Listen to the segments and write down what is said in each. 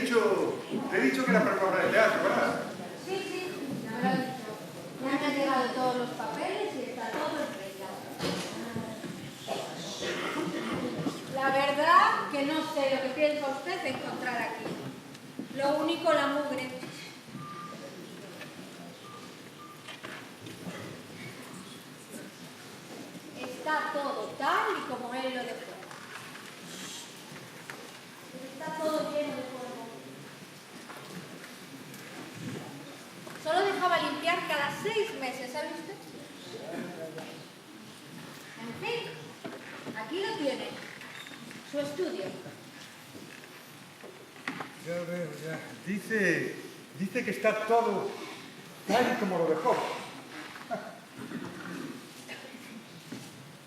te he dicho que era para una obra de teatro, ¿verdad? Sí, ya me lo has dicho. Ya me han llegado todos los papeles y está todo en regla. La verdad que no sé lo que piensa usted de encontrar aquí. Lo único, la mugre. Está todo tal y como él lo dejó. Está todo lleno de polvo. Solo dejaba limpiar cada 6 meses, ¿sabe usted? En fin, aquí lo tiene. Su estudio. Ya veo, ya. Dice que está todo tal y como lo dejó.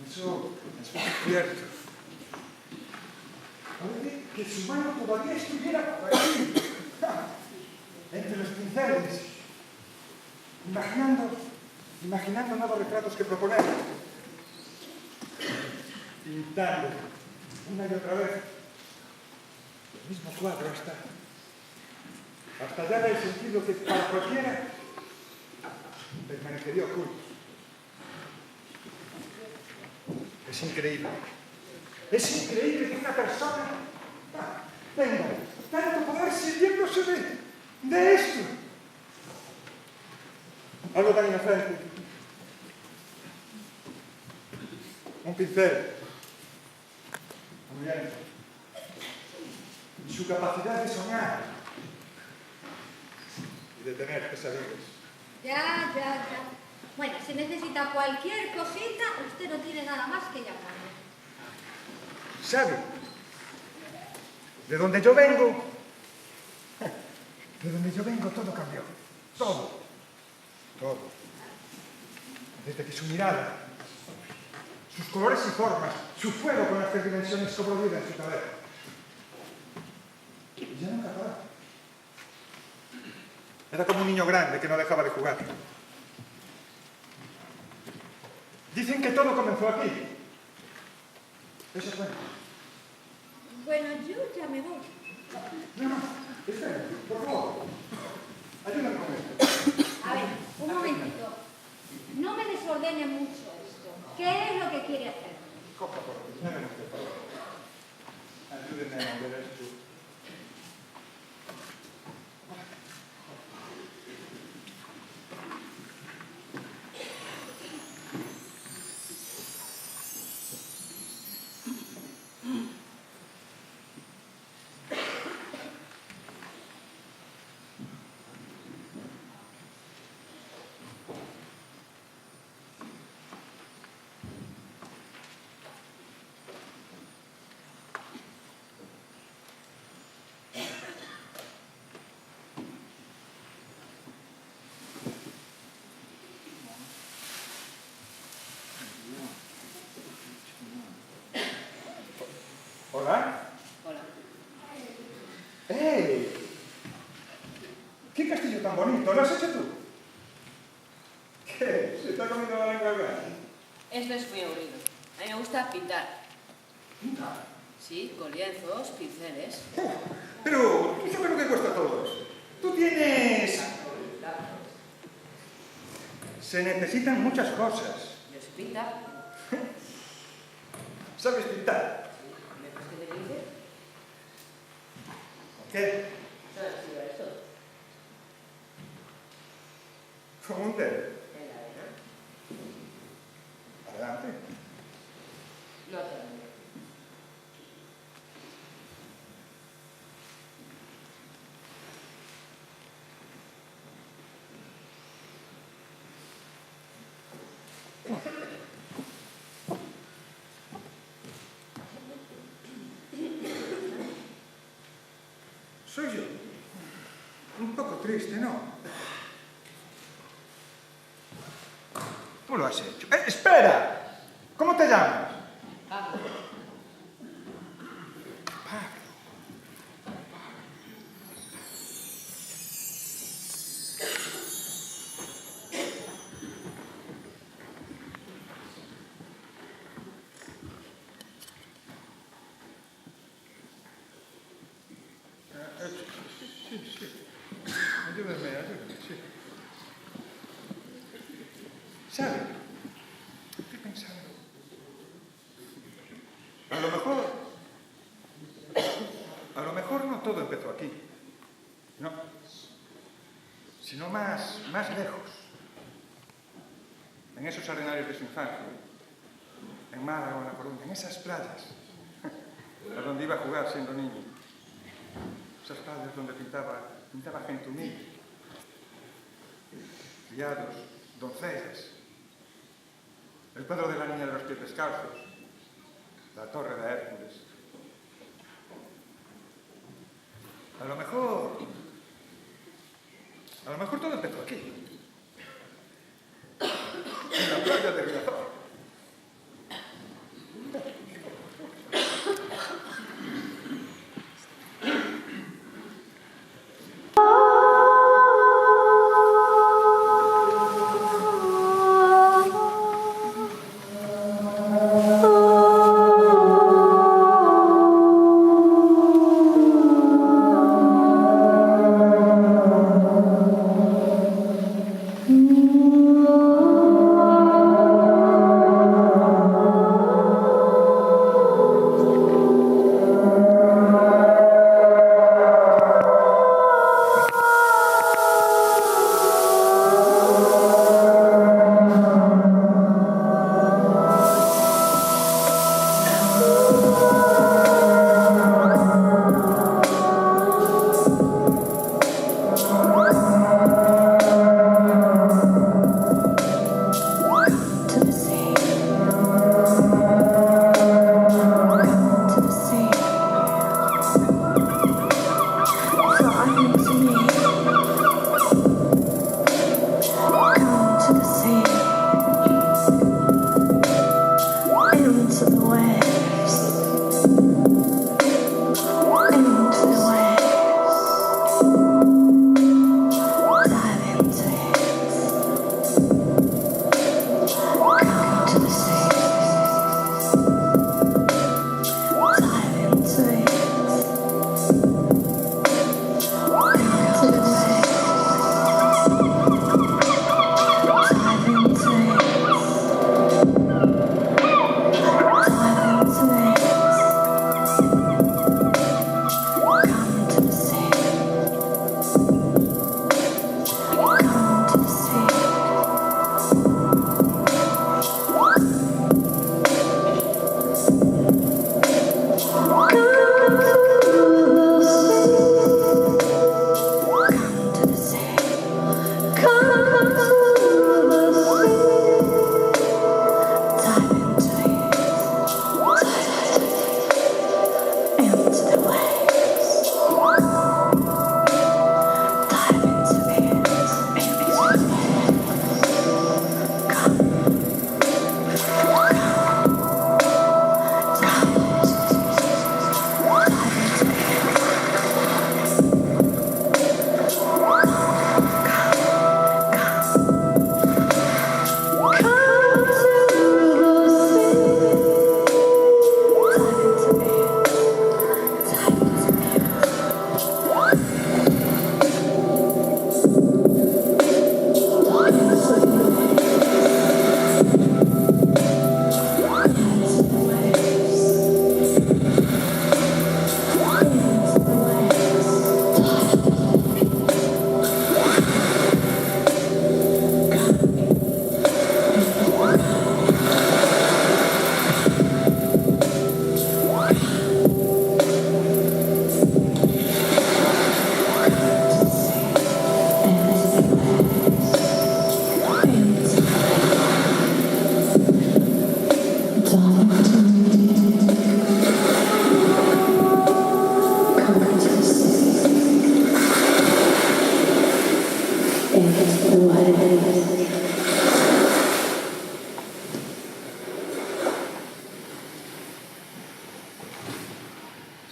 Eso es cierto. Parece que su mano todavía estuviera por aquí, entre los pinceles, imaginando nuevos retratos que proponer, pintando una y otra vez el mismo cuadro hasta darle el sentido que para cualquiera permanecería oculto. Es increíble. Es increíble que una persona tenga tanto poder sirviéndose de esto. Algo tan inocente. Un pincel. Muy bien. Y su capacidad de soñar y de tener pesadillas. Ya. Bueno, si necesita cualquier cosita, usted no tiene nada más que llamarme. ¿Sabe? De donde yo vengo todo cambió. Todo. Desde que su mirada, sus colores y formas, su fuego con las 3 dimensiones cobró vida en su cabeza. Y ya nunca paraba. Era como un niño grande que no dejaba de jugar. Dicen que todo comenzó aquí. Eso es bueno. Bueno, yo ya me voy. No, espera, por favor. Ayúdame con esto. A ver, un momentito. No me desordene mucho esto. ¿Qué es lo que quiere hacer? Coja, por favor. Ayúdenme a mover esto. ¿Hola? Hola. ¡Hey! ¡Qué castillo tan bonito! ¿Lo has hecho tú? ¿Qué? ¿Se está comiendo la lengua al gas? Esto es muy aburrido. A mí me gusta pintar. ¿Pintar? Sí, con lienzos, pinceles. Pero, ¿tú sabes lo que cuesta todo eso? Tú tienes... Se necesitan muchas cosas. Yo sé pintar. ¿Sabes pintar? ¿Qué te dice? ¿Qué? ¿Sabes escribir esto? Como un dedo. En la arena. Adelante. No te lo digo. Soy yo. Un poco triste, ¿no? Tú lo has hecho. ¡Espera! ¿Cómo te llamas? Pablo. sí. Ayúdenme, sí. ¿Sabe? Estoy pensando. A lo mejor no todo empezó aquí. No. Sino más lejos. En esos arenales de su infancia. En Málaga o en La Coruña, en esas playas. A donde iba a jugar siendo niño. Esas playas donde pintaba gente humilde. Criados, doncellas. El cuadro de la niña de los pies descalzos. La torre de Hércules. A lo mejor todo empezó aquí. En la playa de Riazor.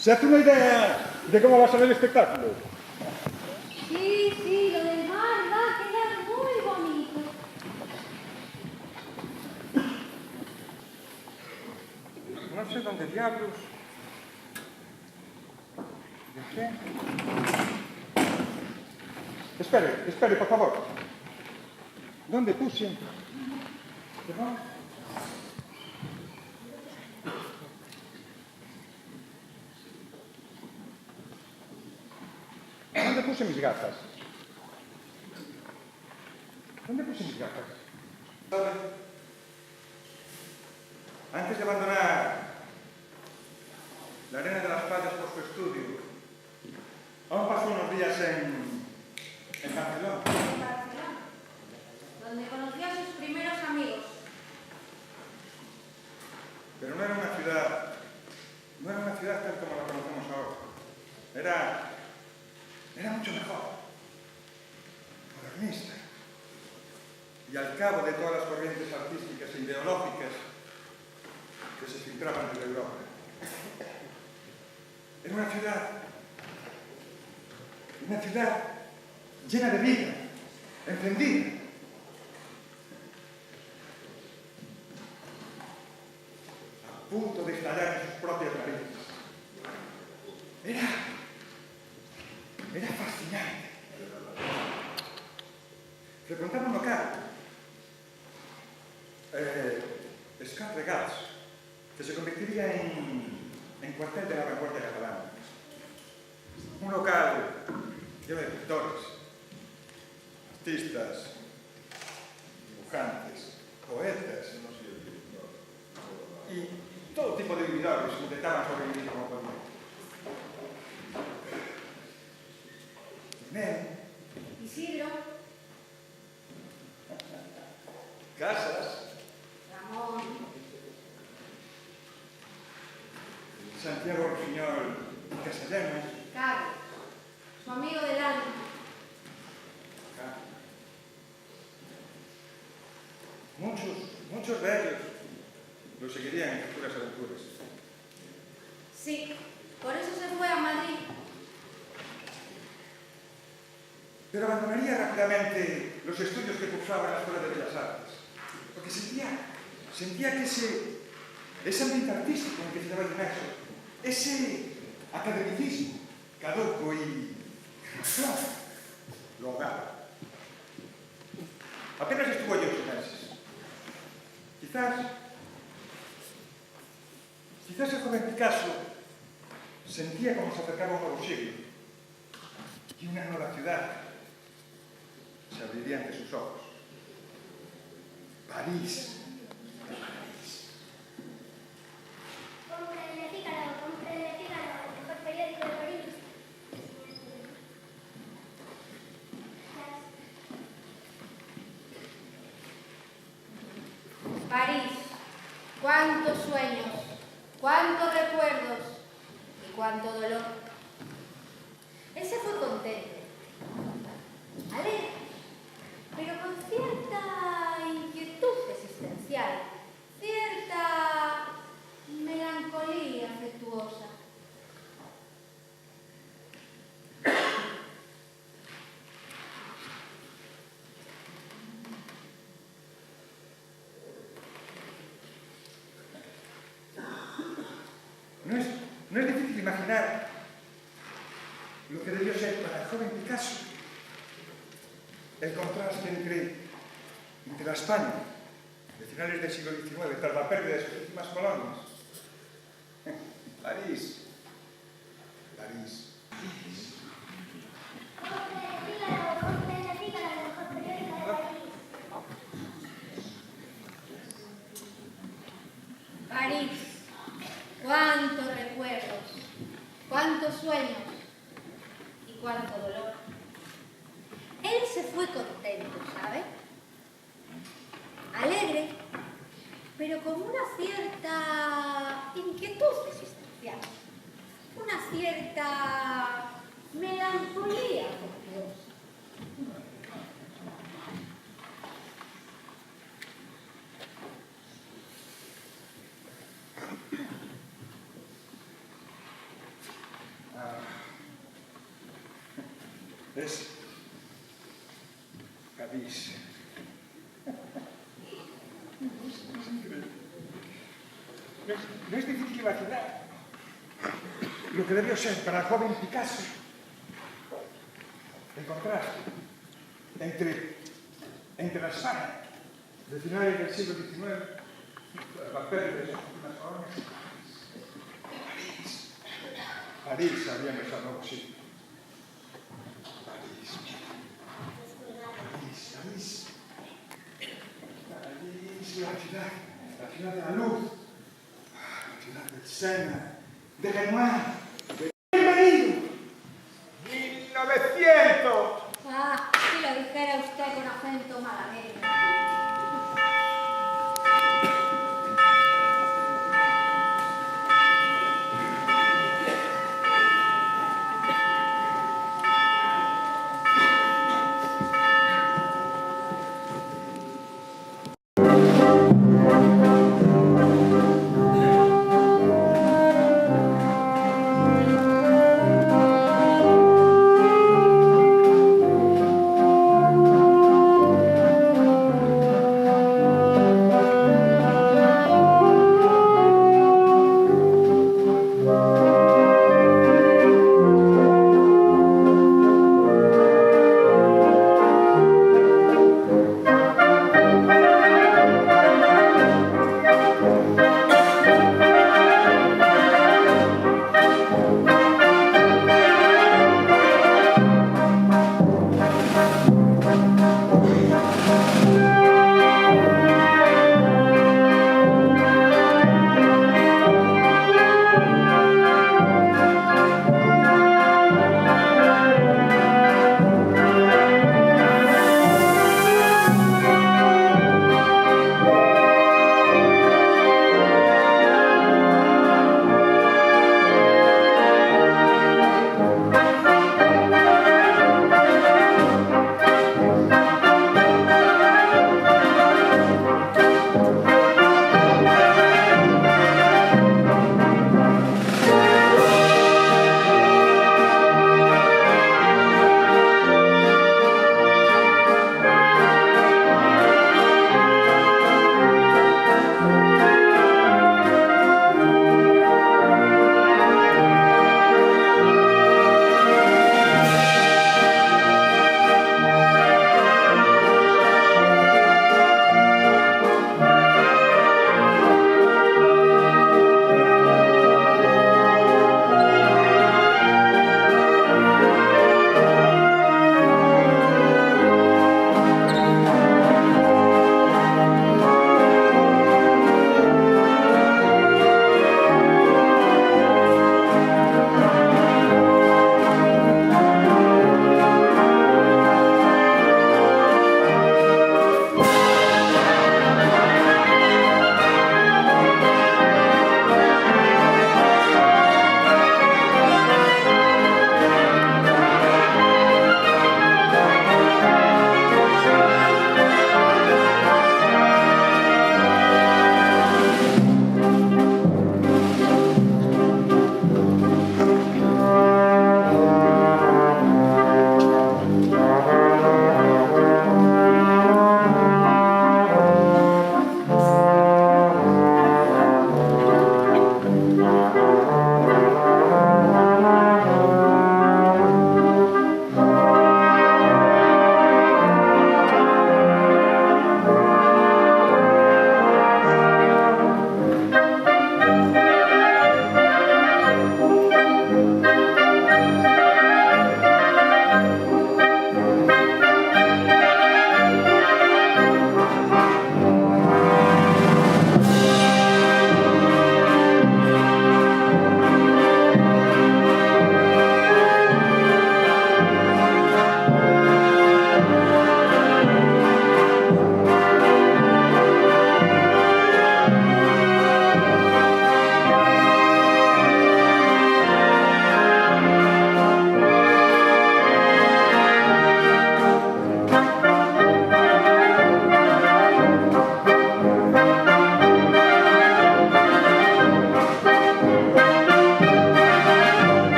¿Se hace una idea de cómo va a ser el espectáculo? Sí, lo del mar va a quedar muy bonito. No sé dónde diablos. ¿De qué? Espere, por favor. ¿Dónde puse? ¿Perdón? ¿Dónde puse mis gafas? ¿Dónde puse mis gafas? Antes de abandonar la arena de las playas por su estudio, aún pasó unos días en Barcelona. En Barcelona, donde conoció a sus primeros amigos. Pero no era una ciudad tal como la conocemos ahora. Era mucho mejor, modernista. Y al cabo de todas las corrientes artísticas e ideológicas que se filtraban desde Europa. Era una ciudad llena de vida, encendida. A punto de estallar en sus propias narices. Era fascinante. Frecuentaba un local, Escat Regals, que se convertiría en cuartel de la vanguardia catalana. Un local lleno de pintores, artistas, dibujantes, poetas y todo tipo de vividores que intentaban sobrevivir como podían. Isidro, Casas, Ramón, Santiago Rossinyol y Castellanos. Carlos, su amigo del alma. Muchos de ellos lo seguirían en futuras aventuras. Sí, por eso se fue a Madrid. Pero abandonaría rápidamente los estudios que cursaba en la Escuela de Bellas Artes, porque sentía que ese ambiente artístico en el que se estaba inmerso, ese academicismo caduco y lo ahogaba. Apenas estuvo allí 8 meses. Quizás el joven Picasso sentía como se acercaba un nuevo siglo y una nueva ciudad se abriría ante sus ojos. París. Compre el Fígaro, el mejor periódico de París. París, cuántos sueños, cuántos recuerdos y cuánto dolor. Él se fue contento, alegre, pero con cierta inquietud existencial, cierta melancolía afectuosa. No es difícil imaginar lo que debió ser para el joven Picasso el contraste entre la España de finales del siglo XIX, tras la pérdida de sus últimas colonias. París. Compre el Fígaro, el mejor periódico de París. París, cuántos recuerdos, cuántos sueños y cuánto dolor. Él se fue contento, ¿sabe? Alegre, pero con una cierta inquietud existencial, una cierta melancolía afectuosa. Es París. No es difícil imaginar lo que debió ser para el joven Picasso el contraste entre la España de finales del siglo XIX, la pérdida de sus últimas colonias, París había empezado un nuevo siglo. París, la ciudad de la luz, la ciudad del Sena, de Renoir, de bienvenido. 1900. Ah, si lo dijera usted con acento malagueño.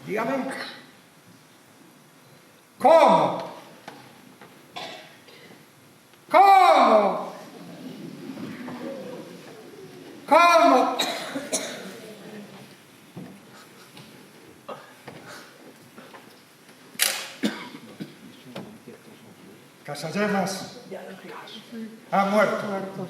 Dígame. ¿Cómo? ¿Cómo? ¿Cómo? Casagemas ha muerto.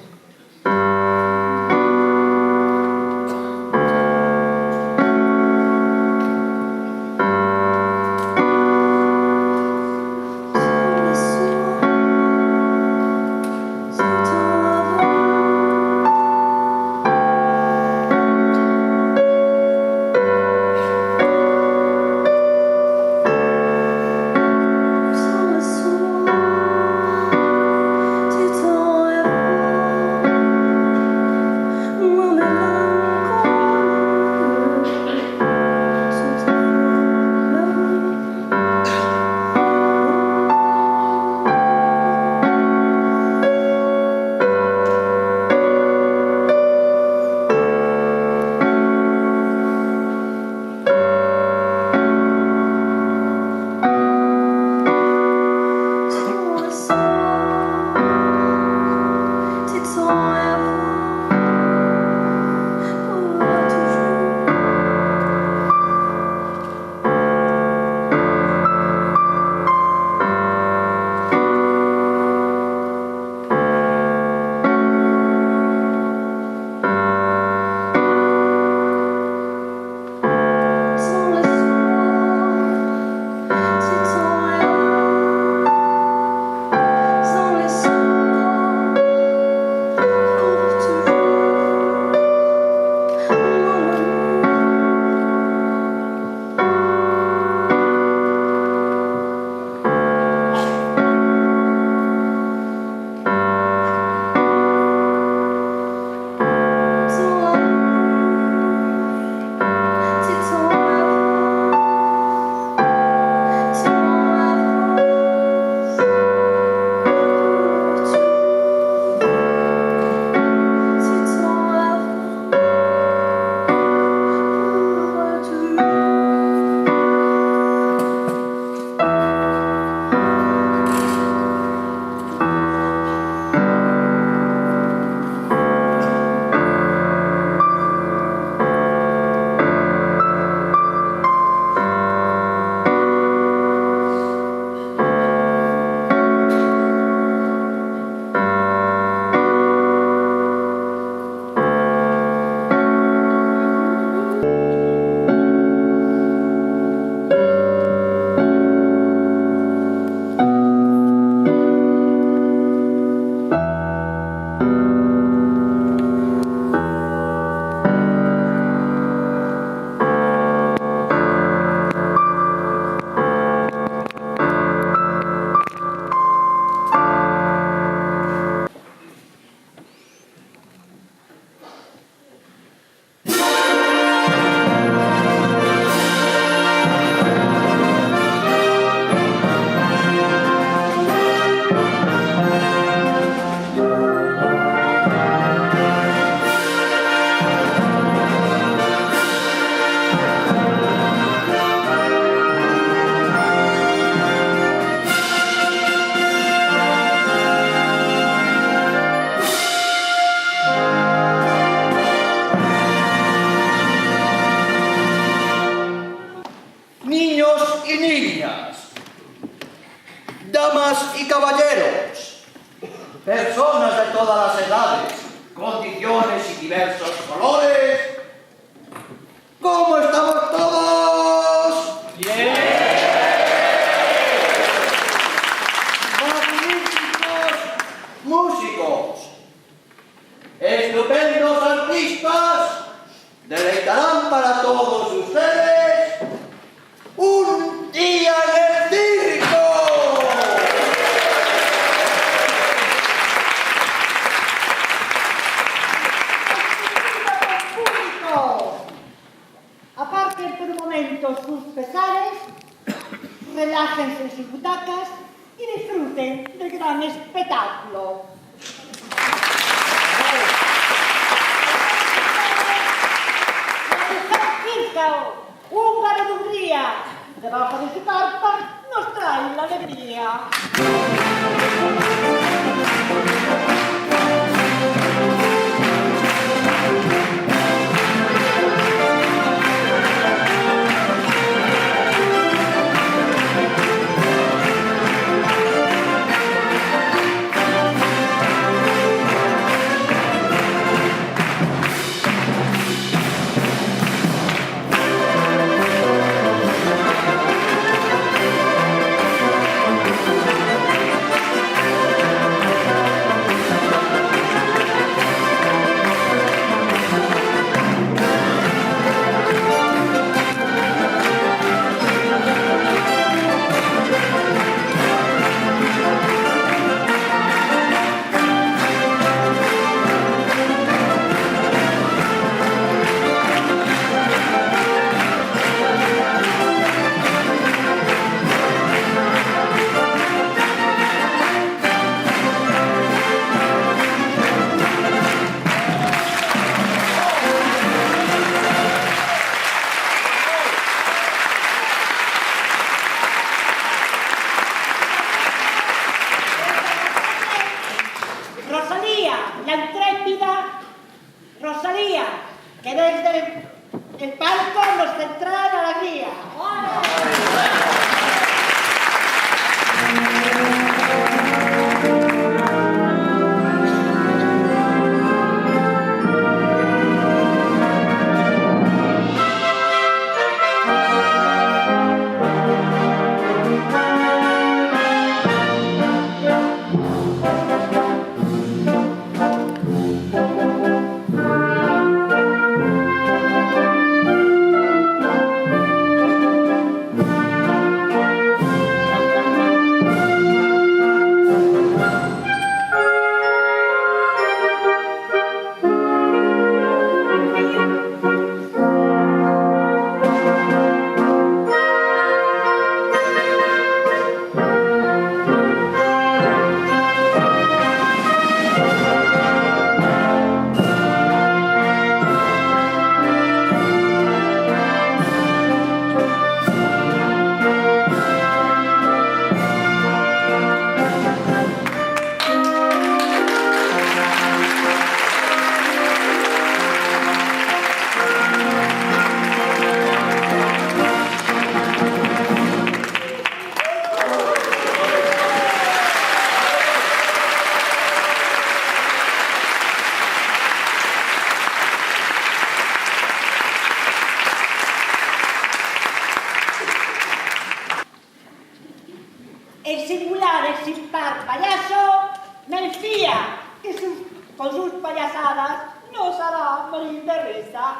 personas de todas las edades, condiciones y diversos colores. ¿Cómo estamos todos? ¡Bien! Magníficos músicos, estupendos artistas, deleitarán para todos ustedes un día en el circo. Aparten por un momento sus pesares, relájense en sus butacas y disfruten del gran espectáculo. La mujer circo. húngaro de Hungría. Debajo de su carpa nos trae la alegría. Rosalía, la intrépida Rosalía, que desde el palco nos trae la alegría. El singular, el sin par payaso, Melfía, que con sus payasadas nos hará morir de risa.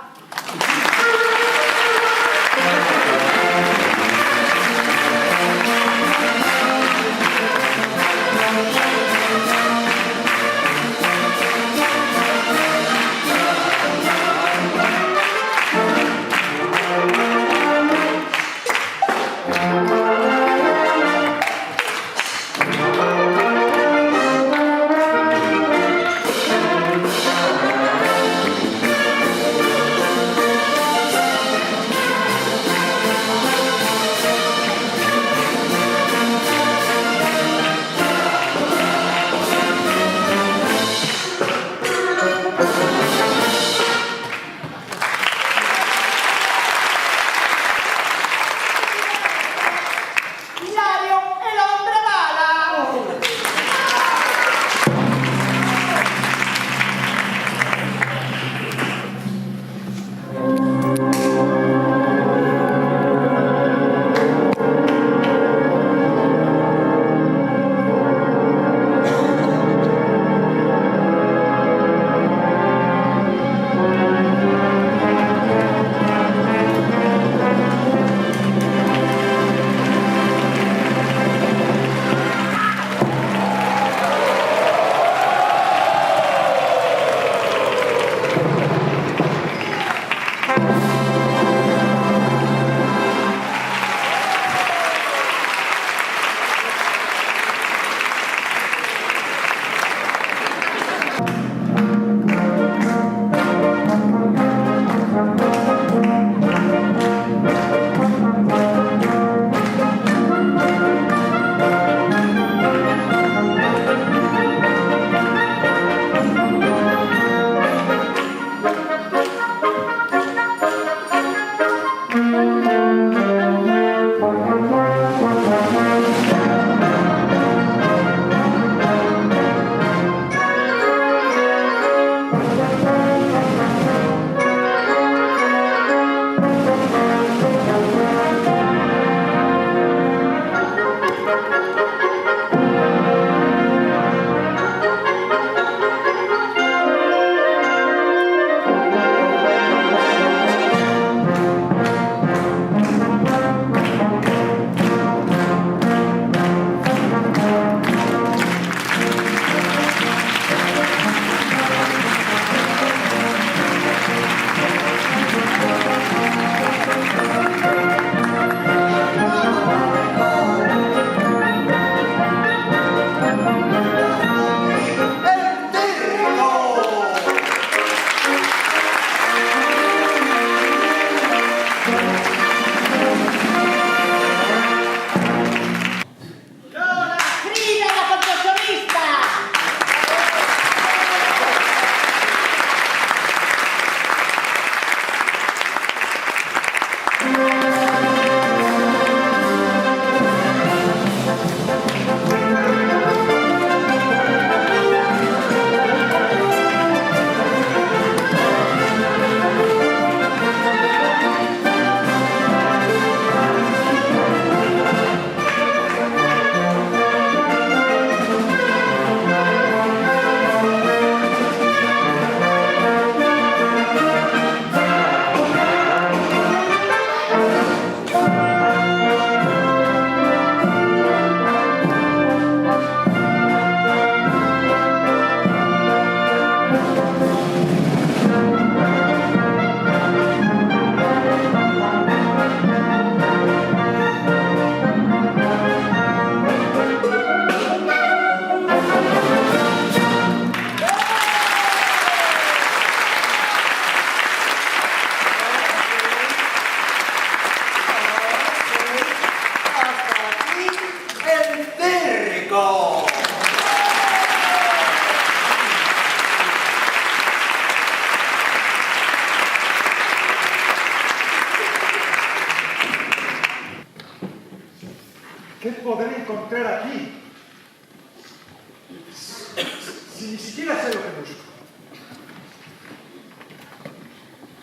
ni siquiera sé lo que busco.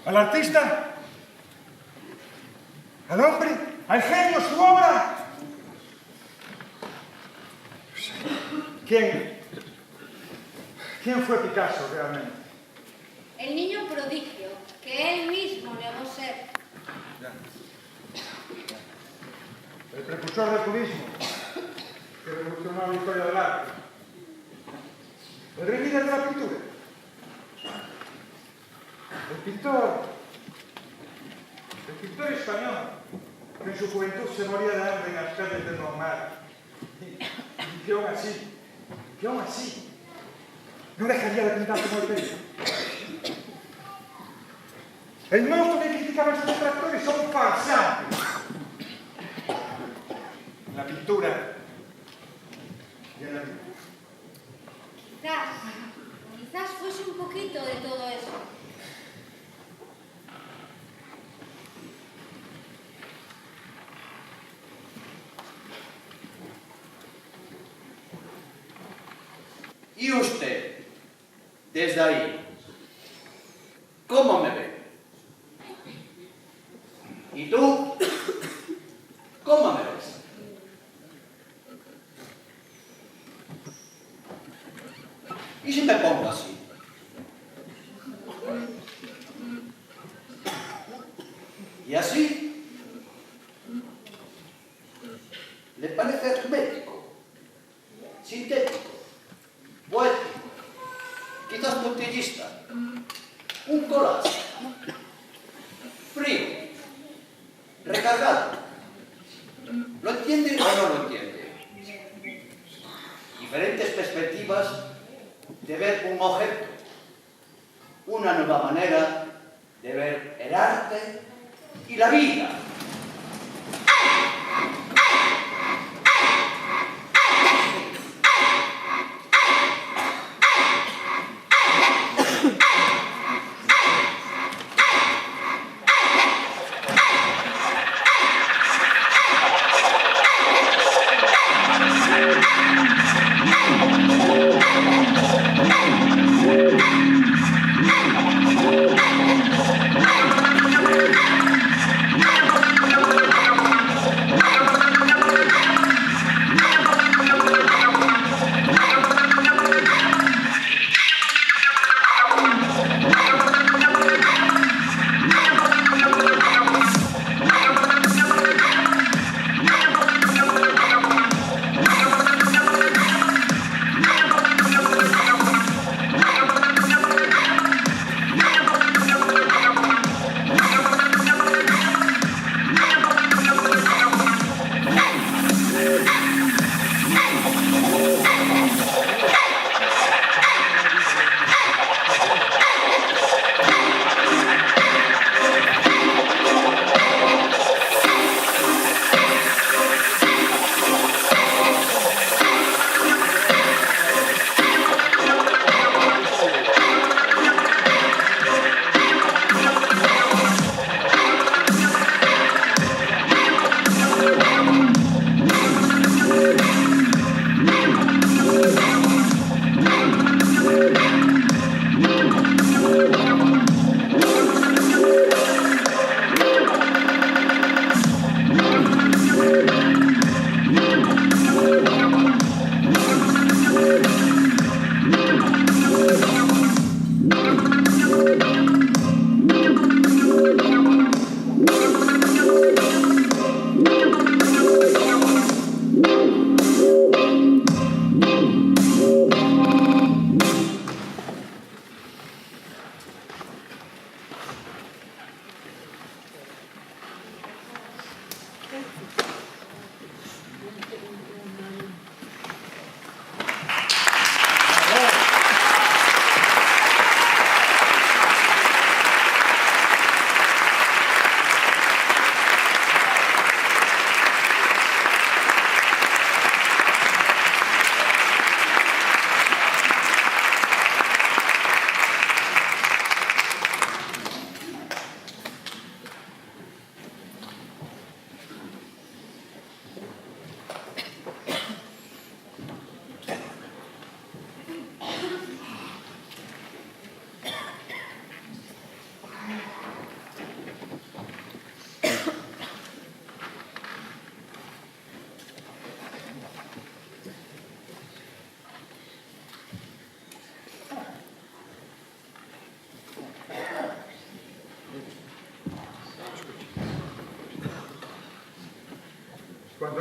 Al artista, al hombre, al genio, su obra. No sé. ¿Quién fue Picasso realmente? El niño prodigio, que él mismo negó ser. Ya. El precursor del cubismo, que revolucionó la historia del arte. El rey líder de la pintura. El pintor español, que en su juventud se moría de hambre en las calles de Montmartre. Y que aún así, no dejaría de pintar como el rey. El monstruo que criticaban sus detractores son farsantes. En la pintura y en la vida. Quizás fuese un poquito de todo eso. Y usted, desde ahí, ¿cómo me ve? ¿Y tú? ¿Cómo me ves? ¿Y si me pongo así? ¿Y así? ¿Le parece hermético? ¿Sintético? Poético? Quizás puntillista? ¿Un collage? ¿Frío? ¿Recargado? ¿Lo entiende o no lo entiende? Diferentes perspectivas de ver un objeto, una nueva manera de ver el arte y la vida.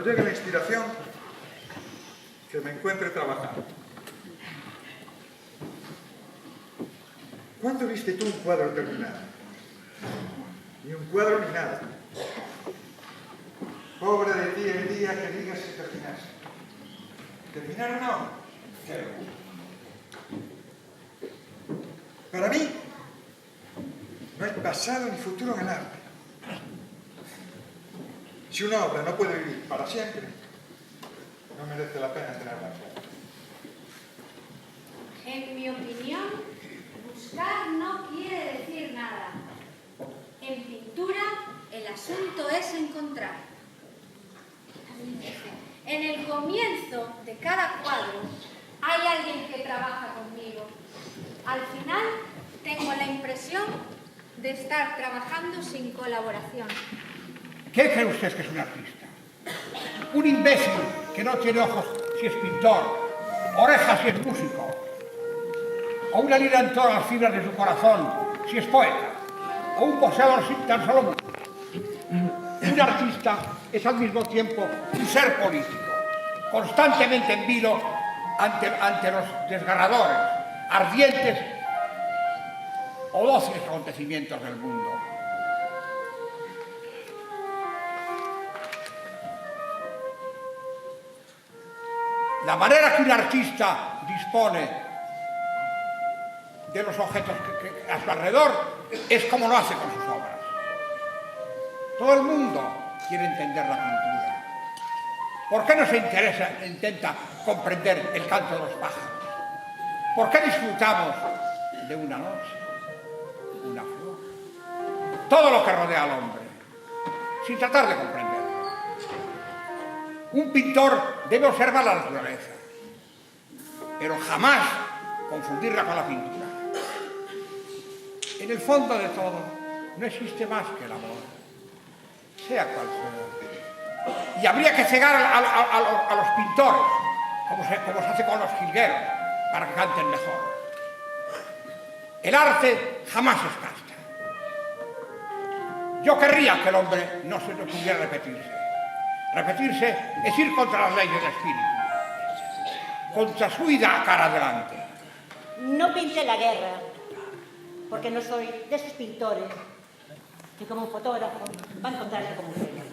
llegue la inspiración, que me encuentre trabajando. ¿Cuándo viste tú un cuadro terminado? Ni un cuadro ni nada. Pobre de ti el día que digas que terminaste. ¿Terminar o no? Qué locura. Para mí, no hay pasado ni futuro en el arte. Si una obra no puede vivir para siempre, no merece la pena tenerla en cuenta. En mi opinión, buscar no quiere decir nada. En pintura, el asunto es encontrar. En el comienzo de cada cuadro hay alguien que trabaja conmigo. Al final, tengo la impresión de estar trabajando sin colaboración. ¿Qué cree usted que es un artista? Un imbécil que no tiene ojos si es pintor, orejas si es músico, o una lira en todas las fibras de su corazón si es poeta, o un poseador sin tan solo música. Un artista es al mismo tiempo un ser político, constantemente en vilo ante los desgarradores, ardientes o dóciles acontecimientos del mundo. La manera que un artista dispone de los objetos que a su alrededor es como lo hace con sus obras. Todo el mundo quiere entender la pintura. ¿Por qué no se intenta comprender el canto de los pájaros? ¿Por qué disfrutamos de una noche, una flor, todo lo que rodea al hombre, sin tratar de comprenderlo? Un pintor debe observar la naturaleza, pero jamás confundirla con la pintura. En el fondo de todo, no existe más que el amor, sea cual sea. Y habría que cegar a los pintores, como se hace con los jilgueros, para que canten mejor. El arte jamás es casta. Yo querría que el hombre no pudiera repetirse. Repetirse es ir contra las leyes del espíritu, contra su ida cara adelante. No pinte la guerra, porque no soy de esos pintores que como fotógrafo va a encontrarse como usted.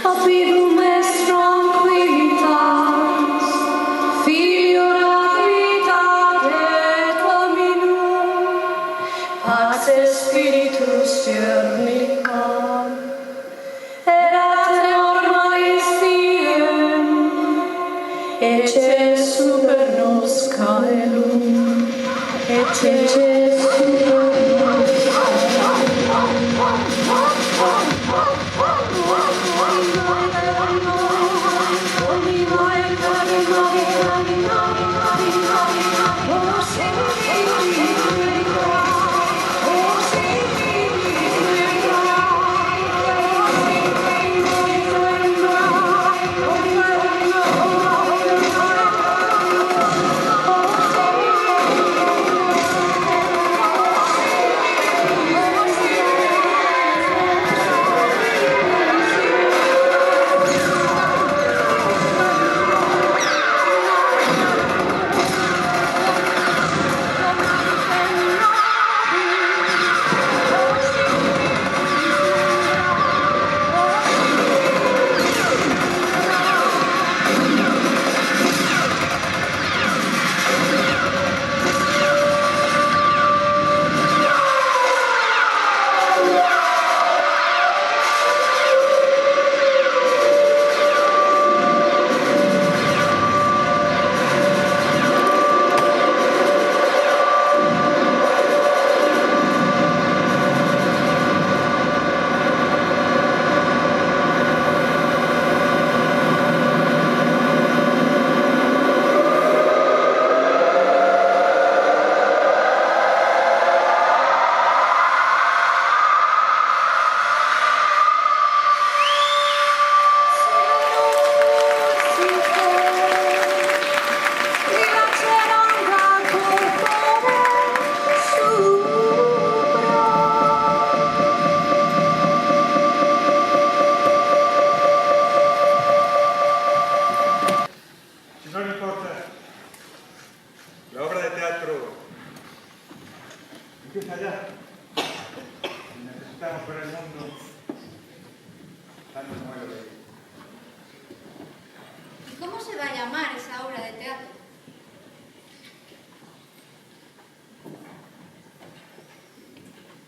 Apidum est tranquillitas, Filio Navitate Dominum, Pax Spiritus Cernicam, erat normais diem, ecce super nos caelum, ecce super nos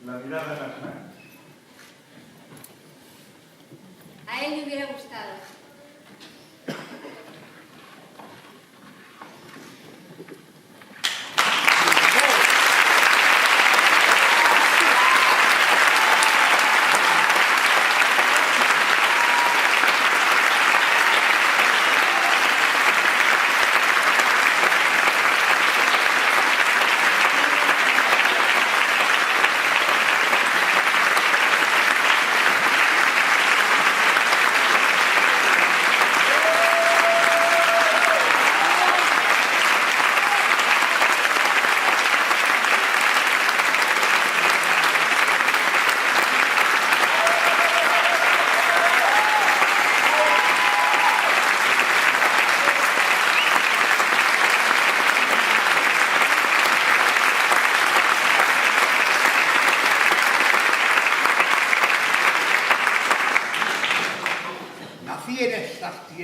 La mirada en las manos. A él le hubiera gustado.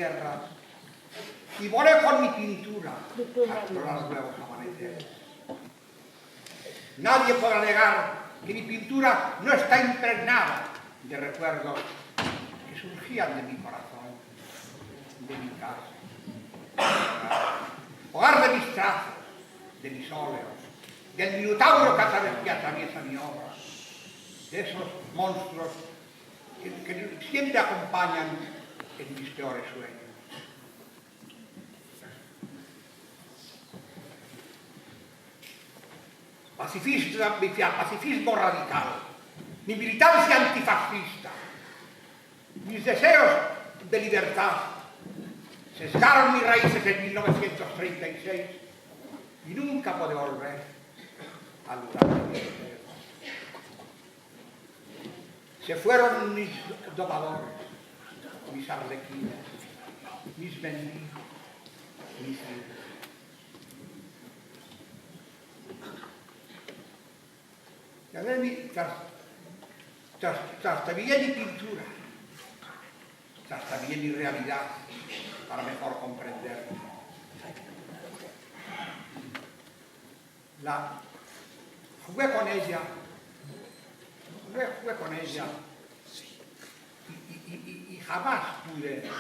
tierra y volé con mi pintura a explorar nuevos amaneceres. Nadie podrá negar que mi pintura no está impregnada de recuerdos que surgían de mi corazón, de mi casa, hogar de mis trazos, de mis óleos, del minotauro que atraviesa mi obra, de esos monstruos que siempre acompañan en mis peores sueños. Pacifismo radical, mi militancia antifascista, mis deseos de libertad sesgaron mis raíces en 1936 y nunca podré volver al lugar de mi deseo. Se fueron mis domadores, mis arlequines, mis mendigos, mis libros. Trastabillé mi pintura, trastabillé mi realidad para mejor comprenderla. Jugué con ella y jamás pude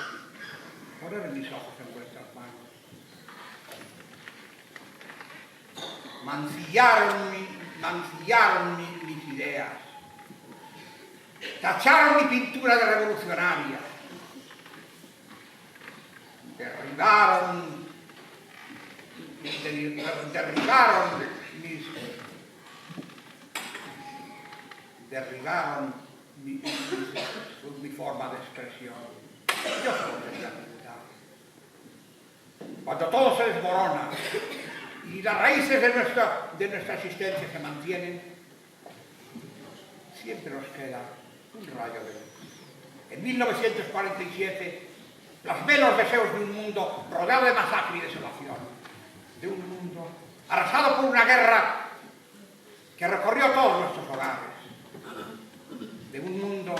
poner mis ojos en vuestras manos. Mancillaron mis ideas, tacharon mi pintura de revolucionaria, derribaron mi forma de expresión. Yo solo quería pintar. Cuando todo se desmorona y las raíces de nuestra existencia se mantienen, siempre nos queda un rayo de luz. En 1947 plasmé los deseos de un mundo rodeado de masacre y desolación, de un mundo arrasado por una guerra que recorrió todos nuestros hogares, de un mundo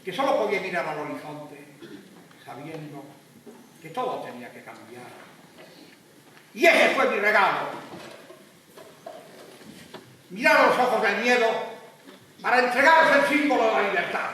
que solo podía mirar al horizonte sabiendo que todo tenía que cambiar. Y ese fue mi regalo. Mirar a los ojos del miedo para entregaros el símbolo de la libertad.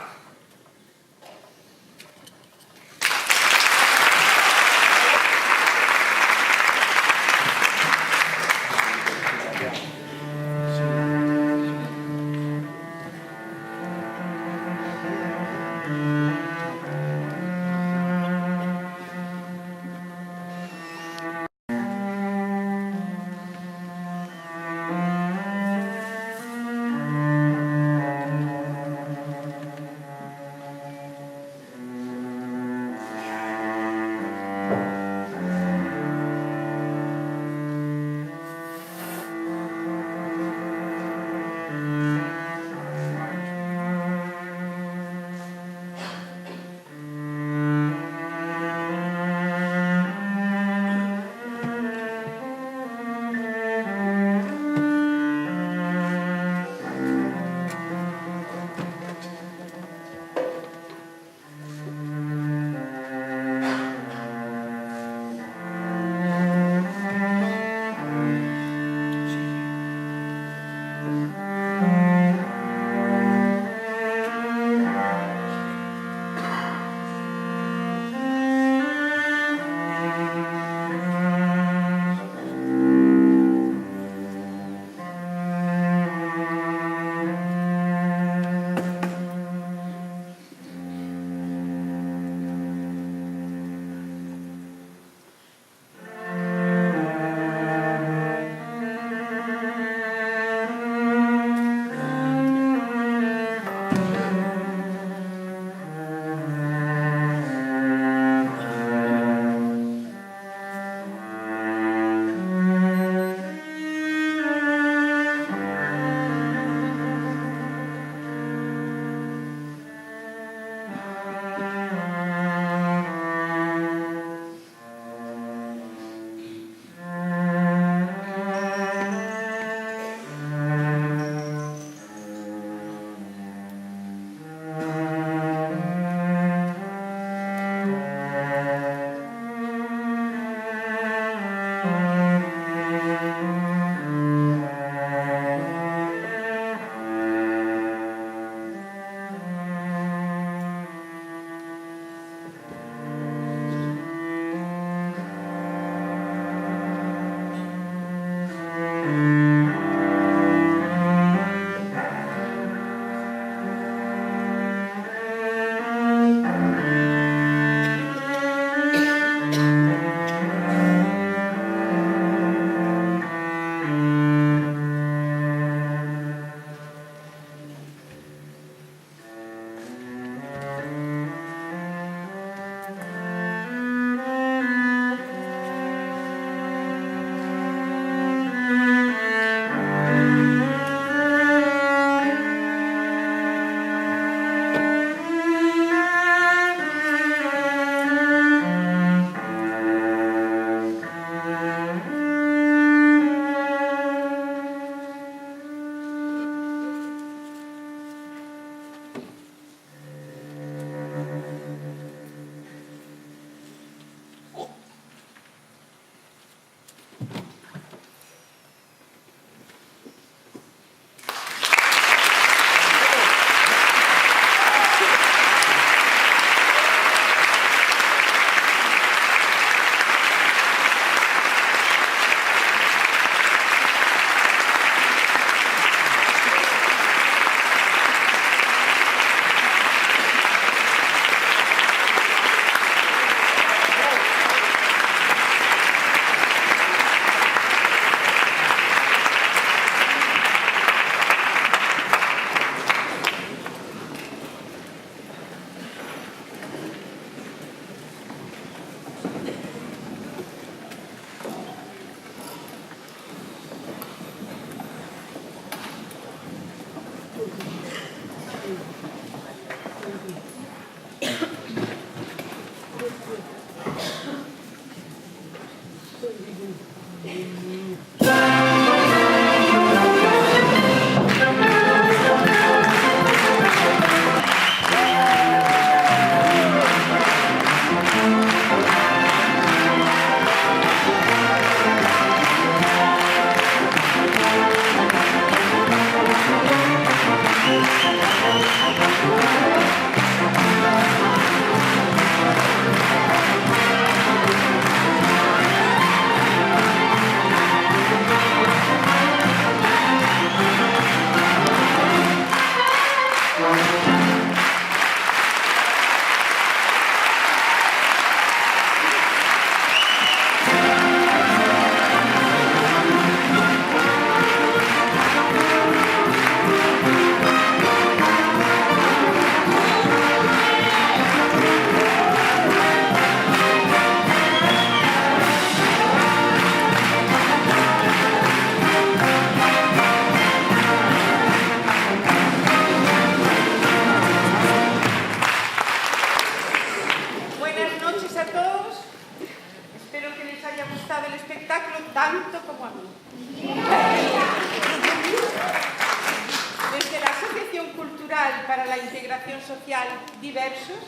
Asociación Social Diversos,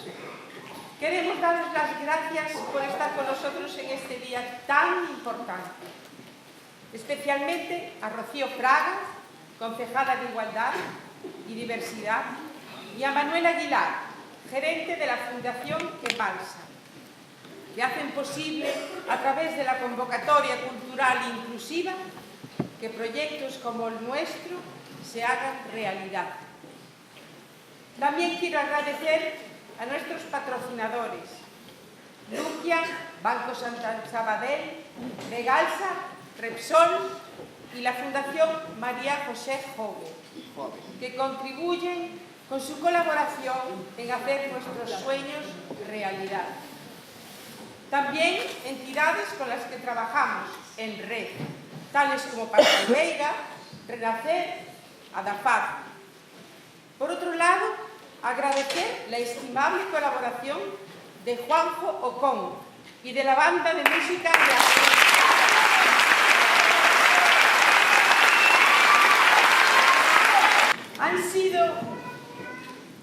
queremos daros las gracias por estar con nosotros en este día tan importante. Especialmente a Rocío Fraga, concejala de Igualdad y Diversidad, y a Manuel Aguilar, gerente de la Fundación Que Balsa, que hacen posible, a través de la convocatoria cultural inclusiva, que proyectos como el nuestro se hagan realidad. También quiero agradecer a nuestros patrocinadores, Luquia, Banco Sabadell, Regalsa, Repsol y la Fundación María José Jove, que contribuyen con su colaboración en hacer nuestros sueños realidad. También entidades con las que trabajamos en red, tales como Pascal Veiga, Renacer, Adafaz. Por otro lado, agradecer la estimable colaboración de Juanjo Ocón y de la banda de música de Azul. Han sido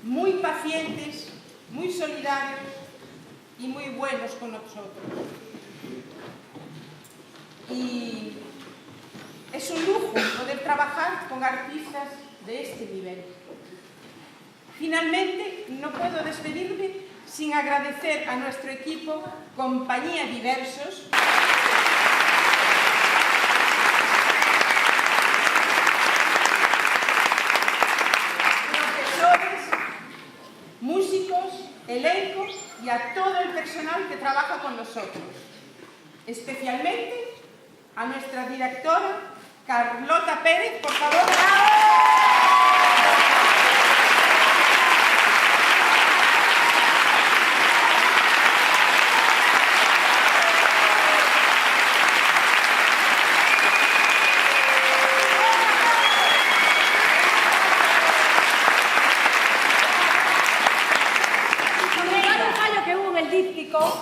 muy pacientes, muy solidarios y muy buenos con nosotros. Y es un lujo poder trabajar con artistas de este nivel. Finalmente, no puedo despedirme sin agradecer a nuestro equipo Compañía Diversos, profesores, músicos, elencos y a todo el personal que trabaja con nosotros. Especialmente a nuestra directora, Carlota Pérez, por favor.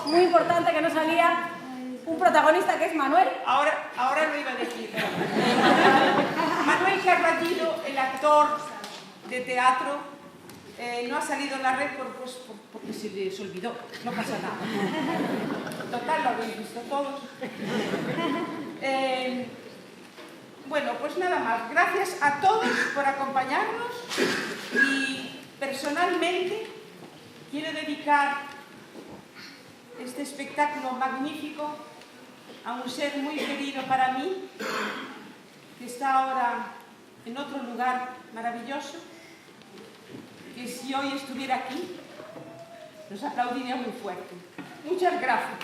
Muy importante, que no salía un protagonista que es Manuel. Ahora lo iba a decir. Manuel Carballido, el actor de teatro, no ha salido en la red porque se les olvidó. No pasa nada. Total, lo habéis visto todos. Bueno, pues nada más. Gracias a todos por acompañarnos y personalmente quiero dedicar este espectáculo magnífico a un ser muy querido para mí, que está ahora en otro lugar maravilloso, que si hoy estuviera aquí, nos aplaudiría muy fuerte. Muchas gracias.